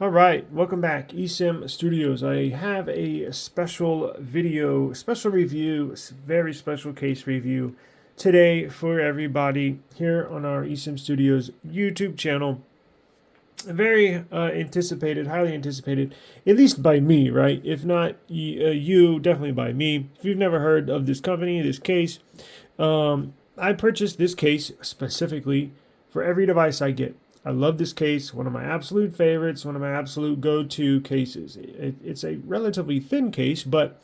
All right, welcome back, eSIM Studios. I have a special video, special review, very special case review today for everybody here on our eSIM Studios YouTube channel. Very anticipated, highly anticipated, at least by me, right? If not you, definitely by me. If you've never heard of this company, this case, I purchased this case specifically for every device I get. I love this case, one of my absolute favorites, one of my absolute go-to cases. It's a relatively thin case, but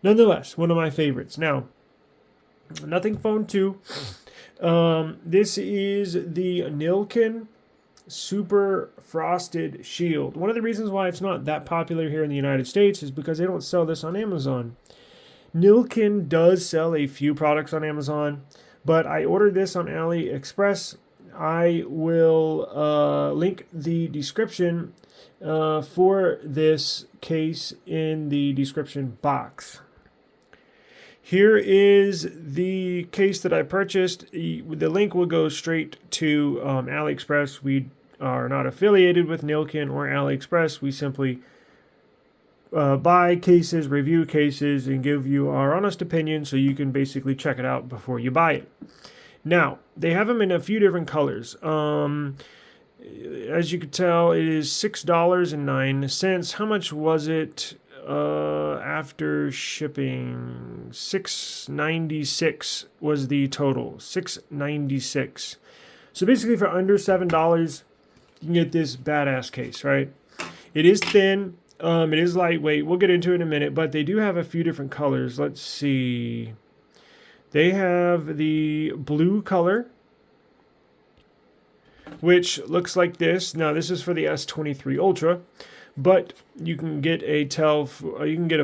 nonetheless, one of my favorites. Now, Nothing Phone 2. This is the Nillkin Super Frosted Shield. One of the reasons why it's not that popular here in the United States is because they don't sell this on Amazon. Nillkin does sell a few products on Amazon, but I ordered this on AliExpress. I will link the description for this case in the description box. Here is the case that I purchased. The link will go straight to AliExpress. We are not affiliated with Nillkin or AliExpress. We simply buy cases, review cases, and give you our honest opinion so you can basically check it out before you buy it. Now, they have them in a few different colors. As you can tell, it is $6.09. How much was it after shipping? $6.96 was the total. $6.96. So basically, for under $7, you can get this badass case, right? It is thin. It is lightweight. We'll get into it in a minute, but they do have a few different colors. Let's see. They have the blue color, which looks like this. Now, this is for the S23 Ultra, but you can get a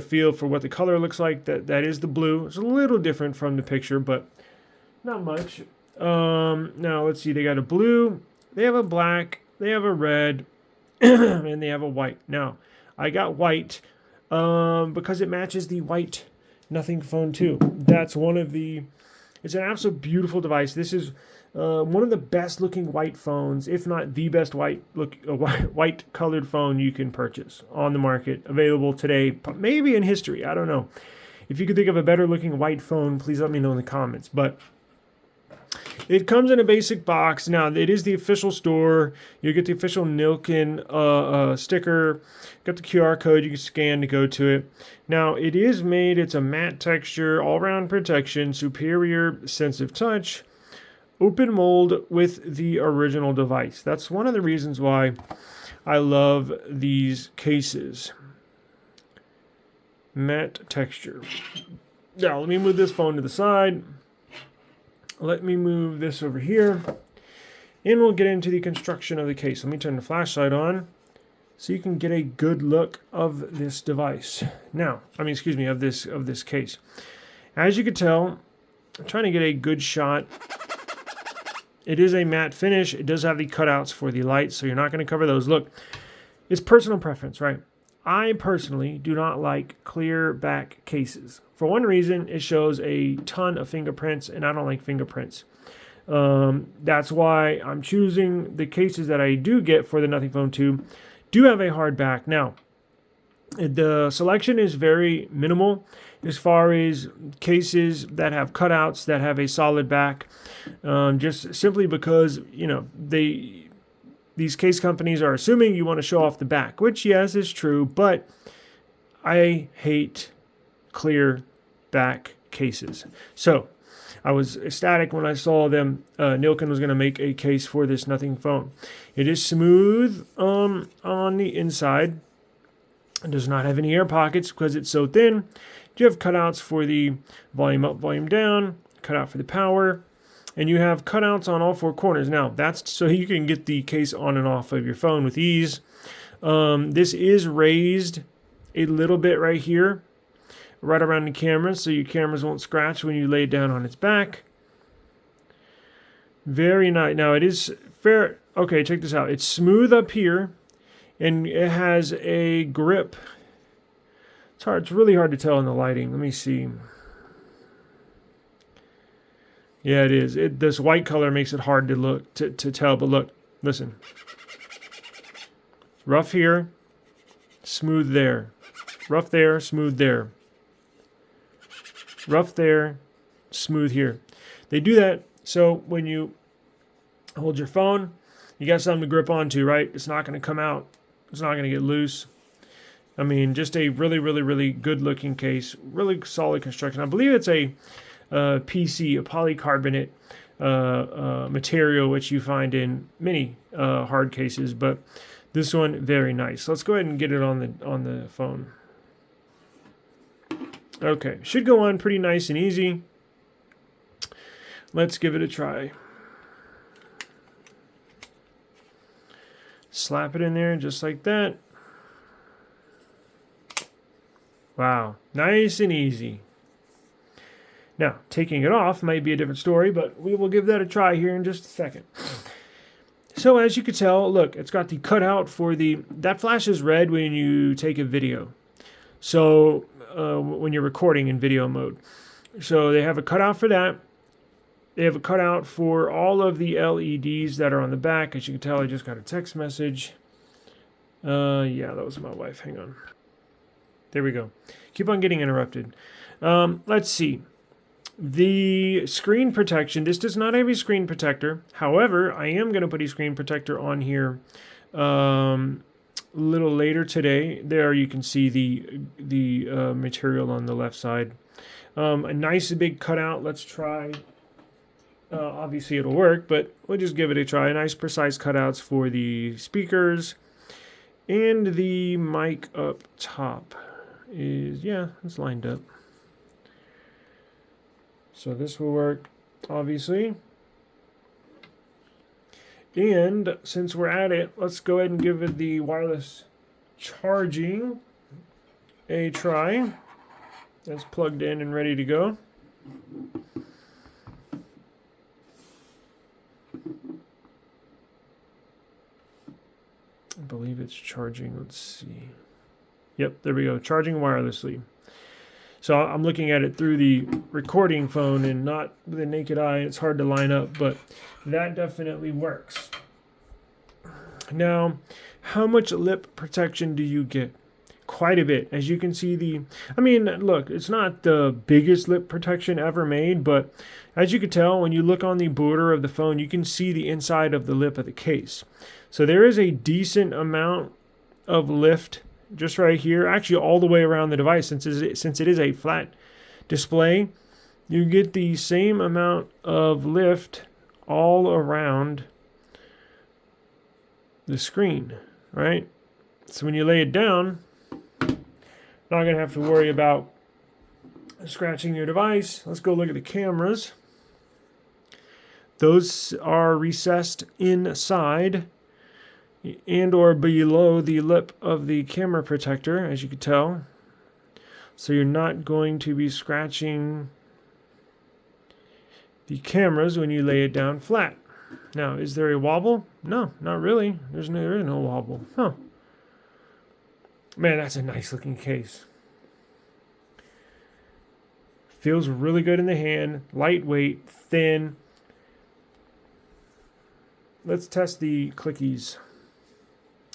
feel for what the color looks like. That is the blue. It's a little different from the picture, but not much. Now, let's see. They got a blue. They have a black. They have a red, and they have a white. Now, I got white because it matches the white Nothing Phone 2. That's it's an absolute beautiful device. This is one of the best looking white phones, if not the best white colored phone you can purchase on the market, available today, maybe in history. I don't know. If you could think of a better looking white phone, please let me know in the comments. But it comes in a basic box. Now, it is the official store. You get the official Nillkin sticker. Got the QR code you can scan to go to it. Now, it's a matte texture, all-round protection, superior sensitive touch, open mold with the original device. That's one of the reasons why I love these cases. Matte texture. Now, let me move this phone to the side. Let me move this over here, and we'll get into the construction of the case. Let me turn the flashlight on so you can get a good look of this device. Of this case. As you can tell, I'm trying to get a good shot. It is a matte finish. It does have the cutouts for the lights, so you're not going to cover those. Look, it's personal preference, right? I personally do not like clear back cases. For one reason, it shows a ton of fingerprints, and I don't like fingerprints. That's why I'm choosing the cases that I do get for the Nothing Phone 2 do have a hard back. Now, the selection is very minimal as far as cases that have cutouts that have a solid back, just simply because, these case companies are assuming you want to show off the back, which, yes, is true, but I hate clear back cases. So I was ecstatic when I saw them. Nillkin was going to make a case for this Nothing Phone. It is smooth on the inside. It does not have any air pockets because it's so thin. You have cutouts for the volume up, volume down, cutout for the power, and you have cutouts on all four corners. Now, that's so you can get the case on and off of your phone with ease. This is raised a little bit right here, right around the camera, so your cameras won't scratch when you lay it down on its back. Very nice. Now, it is fair. Okay, check this out. It's smooth up here, and it has a grip. It's really hard to tell in the lighting. Let me see. Yeah, it is. This white color makes it hard to tell, but look, listen. Rough here, smooth there. Rough there, smooth there. Rough there, smooth here. They do that so when you hold your phone, you got something to grip onto, right? It's not going to come out. It's not going to get loose. I mean, just a really, really, really good looking case. Really solid construction. I believe it's a PC, a polycarbonate material, which you find in many hard cases, but this one very nice. Let's go ahead and get it on the phone. Okay, should go on pretty nice and easy. Let's give it a try. Slap it in there just like that. Wow, nice and easy. Now, taking it off might be a different story, but we will give that a try here in just a second. So as you can tell, look, it's got the cutout for that flashes red when you take a video. So when you're recording in video mode. So they have a cutout for that. They have a cutout for all of the LEDs that are on the back. As you can tell, I just got a text message. Yeah, that was my wife. Hang on. There we go. Keep on getting interrupted. Let's see. The screen protection. This does not have a screen protector. However, I am going to put a screen protector on here a little later today. There you can see the material on the left side. A nice big cutout. Let's try. Obviously it'll work, but we'll just give it a try. Nice precise cutouts for the speakers. And the mic up top is, yeah, it's lined up. So this will work, obviously. And since we're at it, let's go ahead and give it the wireless charging a try. That's plugged in and ready to go. I believe it's charging. Let's see. Yep, there we go. Charging wirelessly. So I'm looking at it through the recording phone and not with the naked eye. It's hard to line up, but that definitely works. Now, how much lip protection do you get? Quite a bit. As you can see, I mean, look, it's not the biggest lip protection ever made, but as you can tell, when you look on the border of the phone, you can see the inside of the lip of the case. So there is a decent amount of lift just right here, actually all the way around the device. Since it is a flat display, you get the same amount of lift all around the screen, right? So when you lay it down, not going to have to worry about scratching your device. Let's go look at the cameras. Those are recessed inside and or below the lip of the camera protector, as you can tell. So you're not going to be scratching the cameras when you lay it down flat. Now, is there a wobble? No, not really. There is no wobble. Huh. Man, that's a nice looking case. Feels really good in the hand. Lightweight, thin. Let's test the clickies.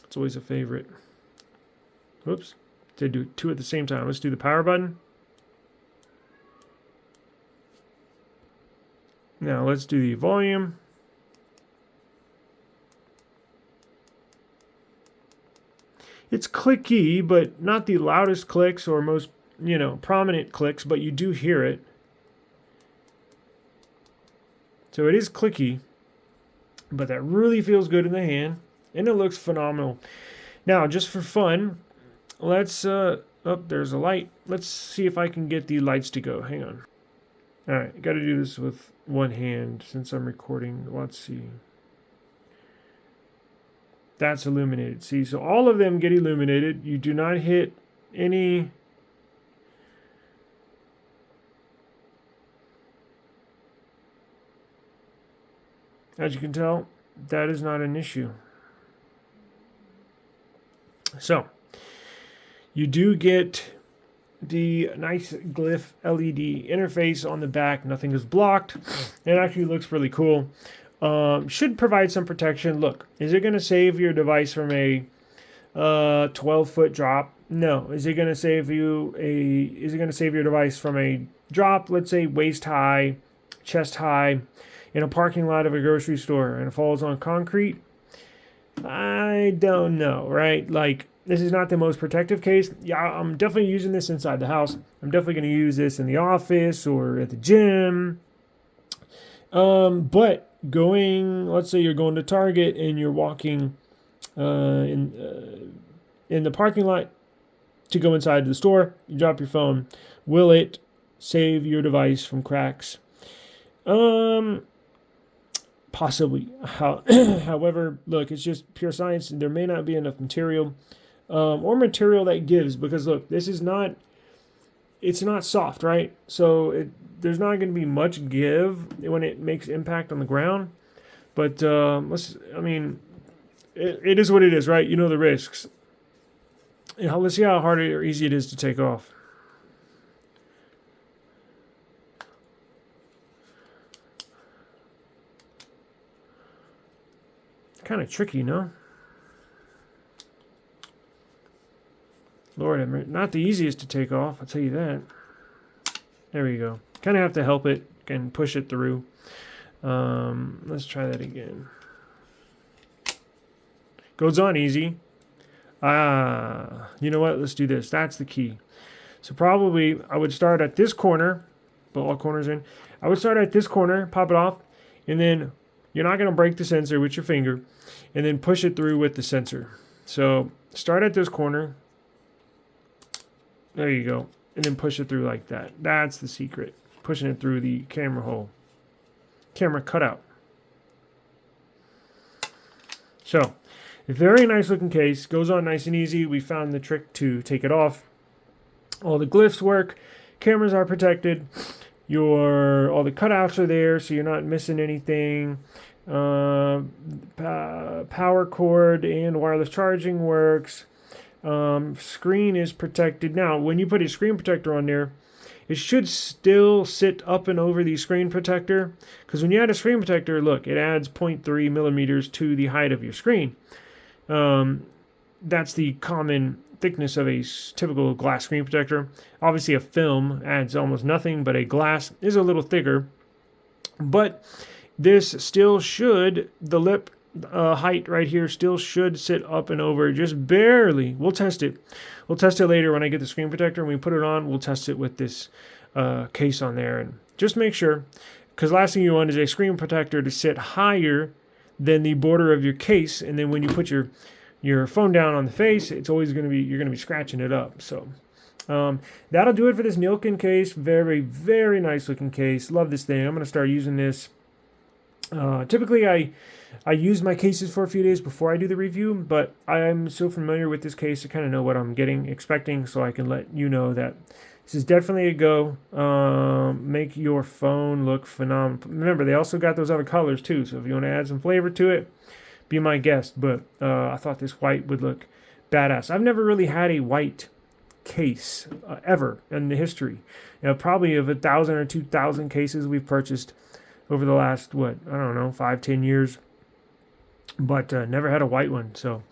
It's always a favorite. Whoops. Did do two at the same time. Let's do the power button. Now let's do the volume. It's clicky, but not the loudest clicks or most, prominent clicks, but you do hear it. So it is clicky, but that really feels good in the hand, and it looks phenomenal. Now, just for fun, let's, there's a light. Let's see if I can get the lights to go. Hang on. All right, got to do this with one hand since I'm recording. Let's see. That's illuminated. See, so all of them get illuminated. You do not hit any as you can tell, that is not an issue. So you do get the nice glyph LED interface on the back. Nothing is blocked. It actually looks really cool. Should provide some protection. Look, is it going to save your device from a 12-foot drop? No. Is it going to save you is it going to save your device from a drop, let's say waist high, chest high, in a parking lot of a grocery store and it falls on concrete? I don't know, right? Like, this is not the most protective case. Yeah, I'm definitely using this inside the house. I'm definitely going to use this in the office or at the gym. But let's say you're going to Target and you're walking in the parking lot to go inside the store. You drop your phone. Will it save your device from cracks? Possibly. However, look, it's just pure science, and there may not be enough material, or material that gives. Because look, it's not soft, right? So there's not going to be much give when it makes impact on the ground. But it is what it is, right? You know the risks. Let's see how hard or easy it is to take off. Kind of tricky, no? Lord, not the easiest to take off, I'll tell you that. There we go. Kind of have to help it and push it through. Let's try that again. Goes on easy. You know what? Let's do this. That's the key. So probably I would start at this corner, put all corners in. I would start at this corner, pop it off, and then you're not going to break the sensor with your finger, and then push it through with the sensor. So start at this corner. There you go. And then push it through like that. That's the secret. Pushing it through the camera hole. Camera cutout. So, a very nice looking case. Goes on nice and easy. We found the trick to take it off. All the glyphs work. Cameras are protected. All the cutouts are there, so you're not missing anything. Power cord and wireless charging works. Screen is protected. Now, when you put a screen protector on there, it should still sit up and over the screen protector, because when you add a screen protector, look, it adds 0.3 millimeters to the height of your screen. That's the common thickness of a typical glass screen protector. Obviously, a film adds almost nothing, but a glass is a little thicker. But this still should, the lip height right here still should sit up and over, just barely. We'll test it. We'll test it later when I get the screen protector and we put it on. We'll test it with this case on there, and just make sure, because last thing you want is a screen protector to sit higher than the border of your case, and then when you put your phone down on the face, it's always going to be, you're going to be scratching it up. So that'll do it for this Nillkin case. Very, very nice looking case. Love this thing. I'm going to start using this. Typically I use my cases for a few days before I do the review, but I'm so familiar with this case, I kind of know what I'm expecting, so I can let you know that this is definitely a go. Make your phone look phenomenal. Remember, they also got those other colors too, so if you want to add some flavor to it, be my guest. But I thought this white would look badass. I've never really had a white case ever in the history. Probably of 1,000 or 2,000 cases we've purchased over the last, 5-10 years. But never had a white one, so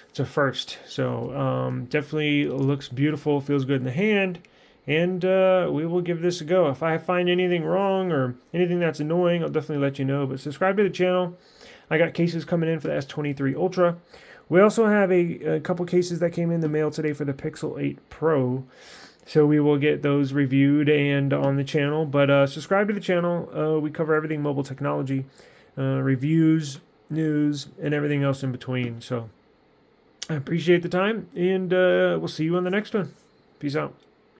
it's a first. So definitely looks beautiful, feels good in the hand, and we will give this a go. If I find anything wrong or anything that's annoying, I'll definitely let you know. But subscribe to the channel. I got cases coming in for the S23 Ultra. We also have a couple cases that came in the mail today for the Pixel 8 Pro. So we will get those reviewed and on the channel. But subscribe to the channel. We cover everything mobile technology, reviews, news, and everything else in between. So I appreciate the time, and we'll see you on the next one. Peace out.